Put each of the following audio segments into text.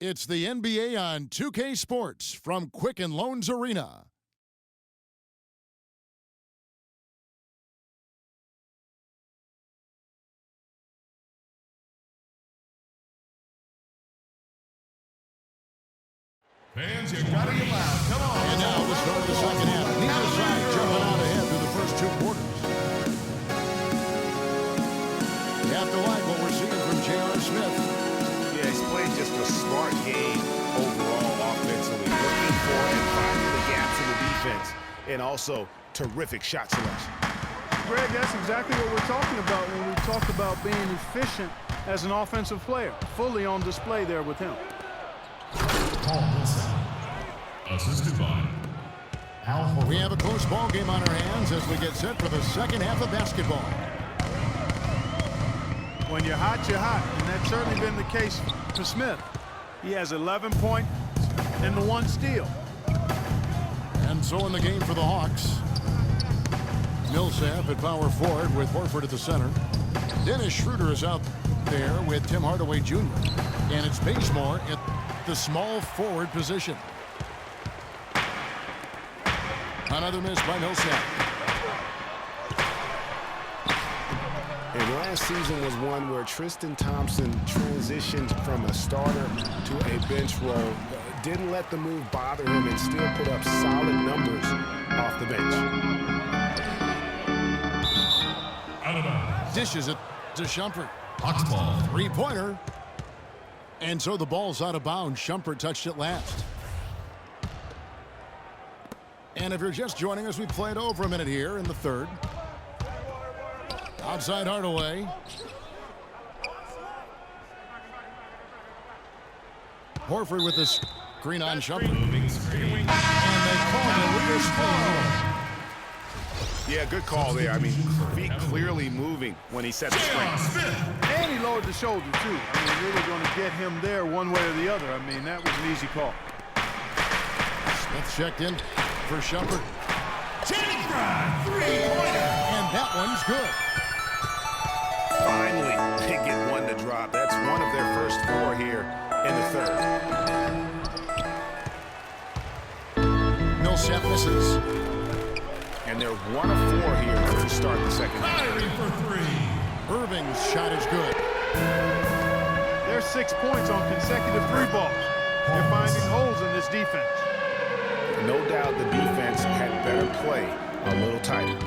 It's the NBA on 2K Sports from Quicken Loans Arena. Fans, you gotta get loud. Come on. And now the start of the second half. Neither side jumping out ahead through the first two quarters. You have to like what we're seeing from J.R. Smith. Yeah, he's played just a smart game overall offensively. Looking for and finding the gaps in the defense. And also, terrific shot selection. Greg, that's exactly what we're talking about when we talk about being efficient as an offensive player. Fully on display there with him. Assisted by Al Horford. We have a close ball game on our hands as we get set for the second half of basketball. When you're hot, you're hot. And that's certainly been the case for Smith. He has 11 points and the 1 steal. And so in the game for the Hawks, Millsap at power forward with Horford at the center. Dennis Schroeder is out there with Tim Hardaway Jr. And it's Bazemore at the small forward position. Another miss by Millsap. And last season was one where Tristan Thompson transitioned from a starter to a bench role. Didn't let the move bother him and still put up solid numbers off the bench. Out of bounds. Dishes it to Shumpert. Hawks ball. Three-pointer. And so the ball's out of bounds. Shumpert touched it last. And if you're just joining us, we played over a minute here in the third. Outside Hardaway. Horford with the screen on Shumpert. Moving screen. And they call the rear screen. Yeah, good call there. I mean, feet clearly moving when he set the screen. And he lowered the shoulder, too. I mean, really going to get him there one way or the other. I mean, that was an easy call. Smith checked in for Shumpert. Three-pointer. And that one's good. Finally, they get one to drop. That's one of their first 4 here in the third. Millsap misses. And they're 1 of 4 here to start the second half. Firing for 3. Irving's shot is good. There's 6 points on consecutive 3 balls. They're finding holes in this defense. No doubt the defense had better play a little tighter.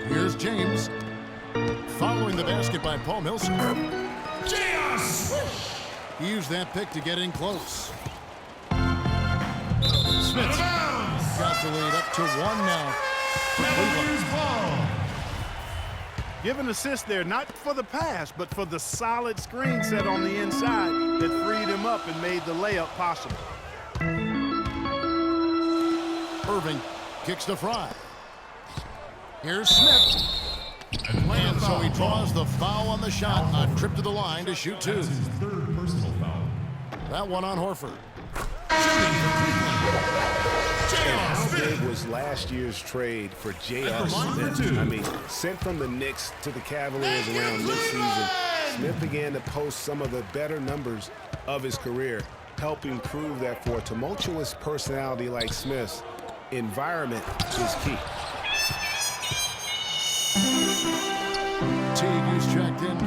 Here's James. Following the basket by Paul Millsap. He used that pick to get in close. Smith got the lead up to 1 now for Cleveland. Give an assist there, not for the pass, but for the solid screen set on the inside that freed him up and made the layup possible. Irving kicks to Fry. Here's Smith. And so he draws the foul on the shot on trip to the line to shoot 2. That's his 3rd personal foul. That one on Horford. How big was last year's trade for J.R. Smith? I mean, sent from the Knicks to the Cavaliers around midseason, Smith began to post some of the better numbers of his career, helping prove that for a tumultuous personality like Smith's, environment is key. Teague is checked in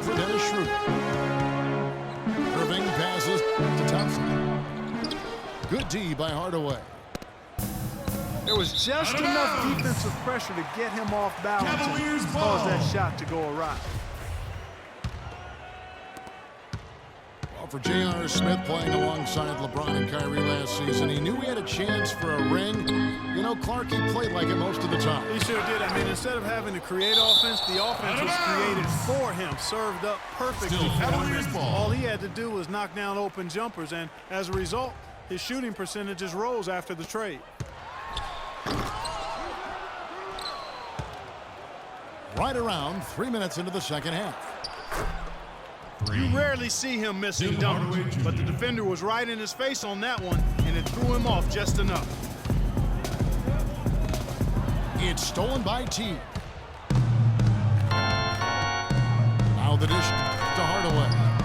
for Dennis Schroeder. Irving passes to Thompson. Good D by Hardaway. There was just enough defensive pressure to get him off balance and cause that shot to go awry. Well, for J.R. Smith playing alongside LeBron and Kyrie last season, he knew he had a chance for a ring. You know, Clark, he played like it most of the time. He sure did. I mean, instead of having to create offense, the offense was created for him, served up perfectly Still for Cavaliers him. ball. All he had to do was knock down open jumpers, and as a result, his shooting percentages rose after the trade. Right around 3 minutes into the second half. You rarely see him missing dunkers, but the defender was right in his face on that one, and it threw him off just enough. It's stolen by Teague. Now the dish to Hardaway.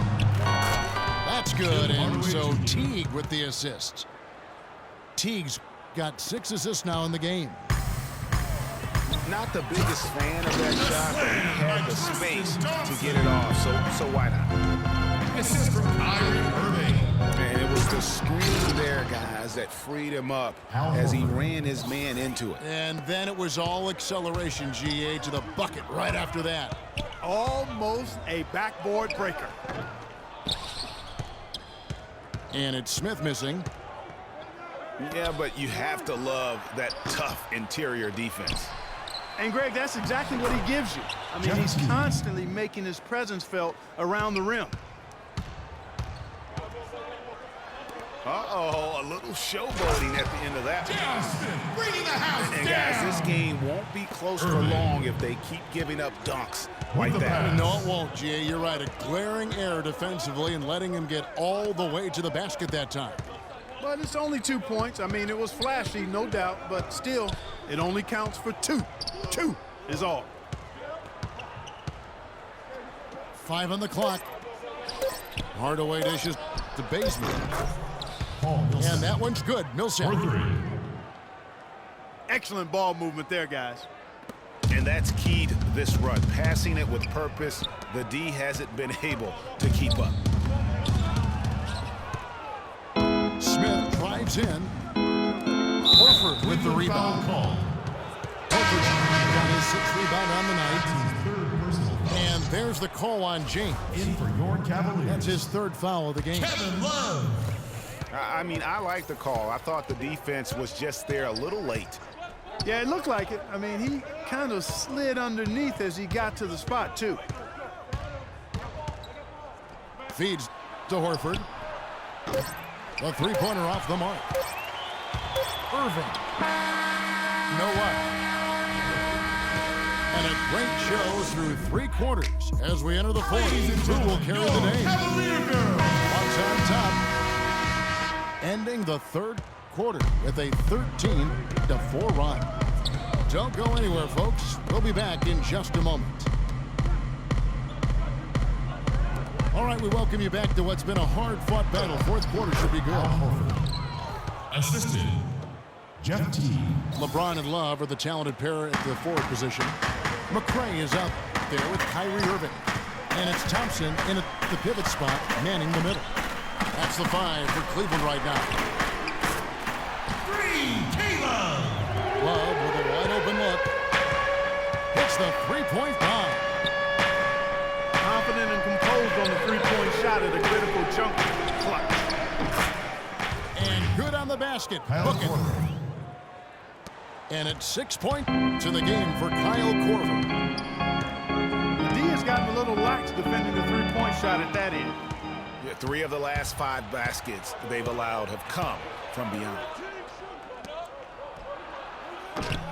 good, and so Teague with the assist. Teague's got 6 assists now in the game. Not the biggest fan of that shot, but he had the space to get it off, so why not? Assist from Kyrie Irving. And it was the screen there, guys, that freed him up as he ran his man into it. And then it was all acceleration, GA, to the bucket right after that. Almost a backboard breaker. And it's Smith missing. Yeah, but you have to love that tough interior defense. And, Greg, that's exactly what he gives you. I mean, he's constantly making his presence felt around the rim. Uh-oh, a little showboating at the end of that. Bringing the house And, guys, this game won't be close for long if they keep giving up dunks like the that. pass. No, it won't, GA. You're right. A glaring error defensively and letting him get all the way to the basket that time. But it's only 2 points. I mean, it was flashy, no doubt, but still, it only counts for 2. 2 is all. 5 on the clock. Hardaway dishes to Bazemore. And that one's good. Millsap. For 3. Excellent ball movement there, guys. And that's key to this run. Passing it with purpose, the D hasn't been able to keep up. Smith drives in. Horford with the rebound. Call. Horford's got his 6th rebound on the night. Third personal foul. And there's the call on James. In for your Cavaliers. That's his 3rd foul of the game. Kevin Love. I mean, I like the call. I thought the defense was just there a little late. Yeah, it looked like it. I mean, he kind of slid underneath as he got to the spot, too. Feeds to Horford. The 3-pointer off the mark. Irving. No what? And a great show through 3 quarters as we enter the 4th. Who will carry the day? Bucks on top. Ending the 3rd quarter with a 13-4 run. Don't go anywhere, folks. We'll be back in just a moment. All right, we welcome you back to what's been a hard-fought battle. 4th quarter should be good. Assisted. Jeff T. LeBron and Love are the talented pair at the forward position. McRae is up there with Kyrie Irving. And it's Thompson in the pivot spot, manning the middle. That's the 5 for Cleveland right now. 3. Caleb. Love with a wide-open look. Hits the 3-point bomb. Confident and composed on the 3-point shot at a critical jump. Clutch. And good on the basket. Kyle Book it. Korver. And it's 6 points to the game for Kyle Korver. The D has gotten a little lax defending the 3-point shot at that end. Yeah, 3 of the last 5 baskets they've allowed have come from beyond.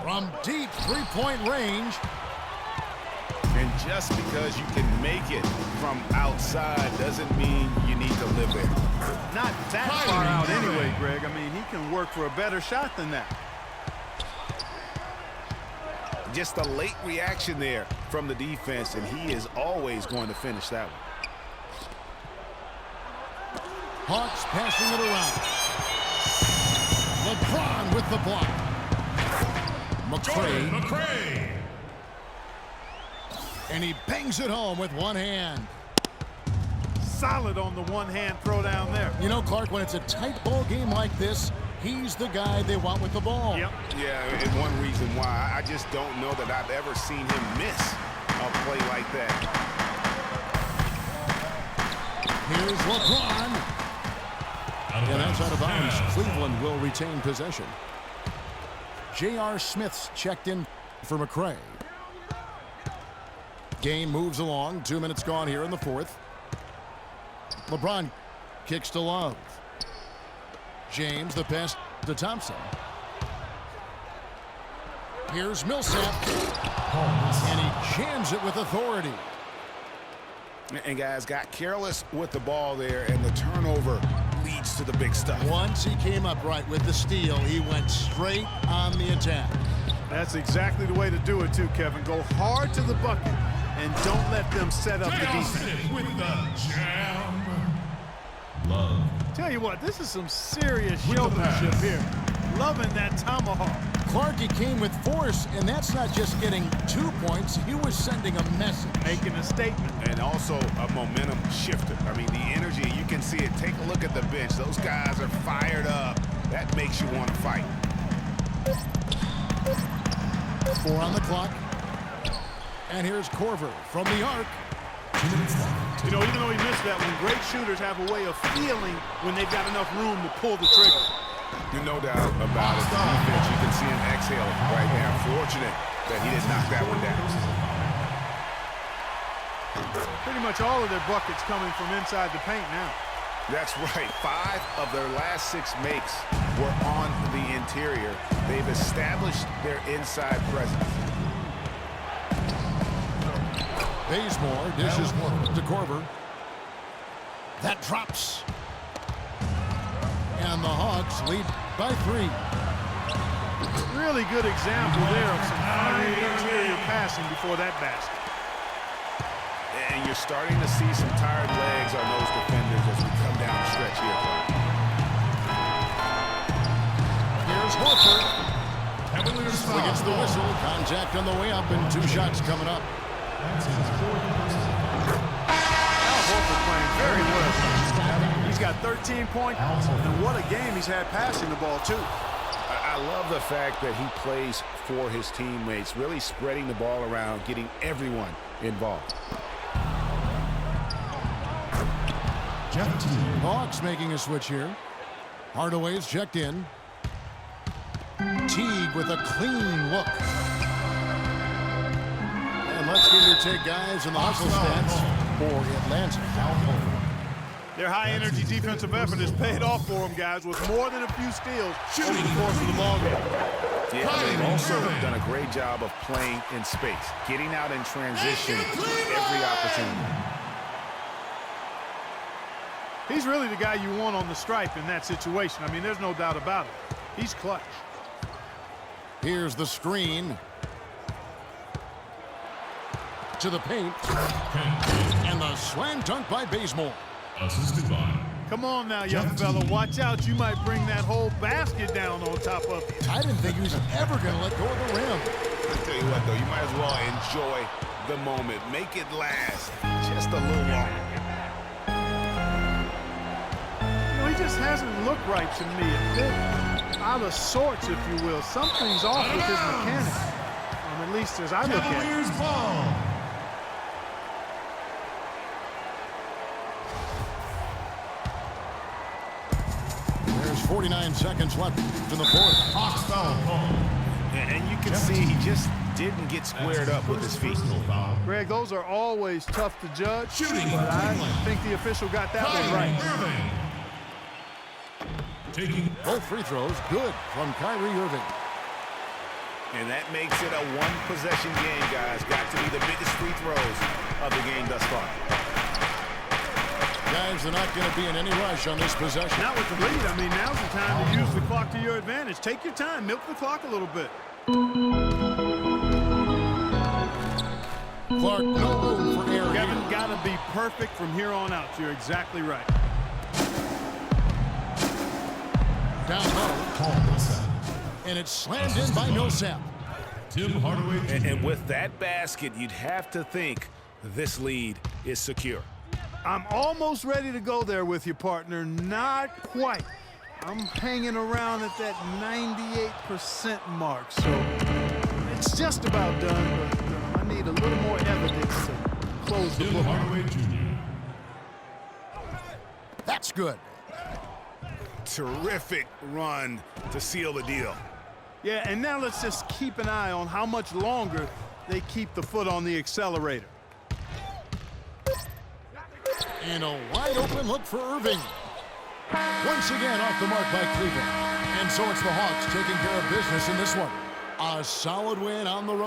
From deep 3-point range. And just because you can make it from outside doesn't mean you need to live there. Not that far out anyway, Greg. I mean, he can work for a better shot than that. Just a late reaction there from the defense, and he is always going to finish that one. Hawks passing it around. LeBron with the block. McRae. And he bangs it home with one hand. Solid on the one-hand throw down there. You know, Clark, when it's a tight ball game like this, he's the guy they want with the ball. Yep. Yeah, and one reason why, I just don't know that I've ever seen him miss a play like that. Here's LeBron. And that's out of bounds. Cleveland will retain possession. J.R. Smith's checked in for McRae. Game moves along. 2 minutes gone here in the 4th. LeBron kicks to Love. James, the pass to Thompson. Here's Millsap. And he jams it with authority. And guys got careless with the ball there, and the turnover leads to the big stuff. Once he came up right with the steal, he went straight on the attack. That's exactly the way to do it, too, Kevin. Go hard to the bucket and don't let them set up the defense. With the jam. Love. Tell you what, this is some serious showmanship here. Loving that tomahawk. Clark, he came with force, and that's not just getting 2 points. He was sending a message. Making a statement. And also a momentum shifter. I mean, the energy, you can see it. Take a look at the bench. Those guys are fired up. That makes you want to fight. 4 on the clock. And here's Corver from the arc. You know, even though he missed that one, great shooters have a way of feeling when they've got enough room to pull the trigger. There's no doubt about it. The defense, you can see him exhale right now. Fortunate that he didn't knock that one down. Pretty much all of their buckets coming from inside the paint now. That's right. 5 of their last 6 makes were on the interior. They've established their inside presence. Bazemore dishes to Corver. That drops. And the Hawks lead by 3. Really good example there of some fine interior passing before that basket. And you're starting to see some tired legs on those defenders as we come down the stretch here. Here's Horford. He gets the whistle. Contact on the way up and 2 shots coming up. Horford playing very well. He's got 13 points, and what a game he's had passing the ball, too. I love the fact that he plays for his teammates, really spreading the ball around, getting everyone involved. Jeff T. Hawks making a switch here. Hardaway's checked in. Teague with a clean look. And let's get your take, guys, in the hustle stats for Atlanta. Their high-energy defensive effort has paid off for them, guys, with more than a few steals over the course of the ballgame. Yeah, they've also done a great job of playing in space, getting out in transition every opportunity. He's really the guy you want on the stripe in that situation. I mean, there's no doubt about it. He's clutch. Here's the screen. To the paint. And the slam dunk by Bazemore. Assisted by. Come on now, young fella. Watch out. You might bring that whole basket down on top of you. I didn't think he was ever going to let go of the rim. I'll tell you what, though, you might as well enjoy the moment. Make it last just a little longer. You know, he just hasn't looked right to me. A bit out of sorts, if you will. Something's off with his mechanics. At least as I look at it. Ball. There's 49 seconds left in the fourth. Hawks foul call. And you can see he just didn't get squared up with his feet. Greg, those are always tough to judge. Shooting. But I think the official got that one right. Irving. Taking Both free throws good from Kyrie Irving. And that makes it a one-possession game, guys. Got to be the biggest free throws of the game thus far. Guys, they're not going to be in any rush on this possession. Not with the lead. I mean, now's the time to use the clock to your advantage. Take your time. Milk the clock a little bit. Clark, no room for error. Kevin, got to be perfect from here on out. You're exactly right. Down low. And it's slammed in by Millsap. Tim Hardaway. And with that basket, you'd have to think this lead is secure. I'm almost ready to go there with you, partner. Not quite. I'm hanging around at that 98% mark, so it's just about done, but I need a little more evidence to close the book. Hardaway Jr. That's good. Terrific run to seal the deal. Yeah, and now let's just keep an eye on how much longer they keep the foot on the accelerator. And a wide open look for Irving. Once again off the mark by Cleveland. And so it's the Hawks taking care of business in this one. A solid win on the road.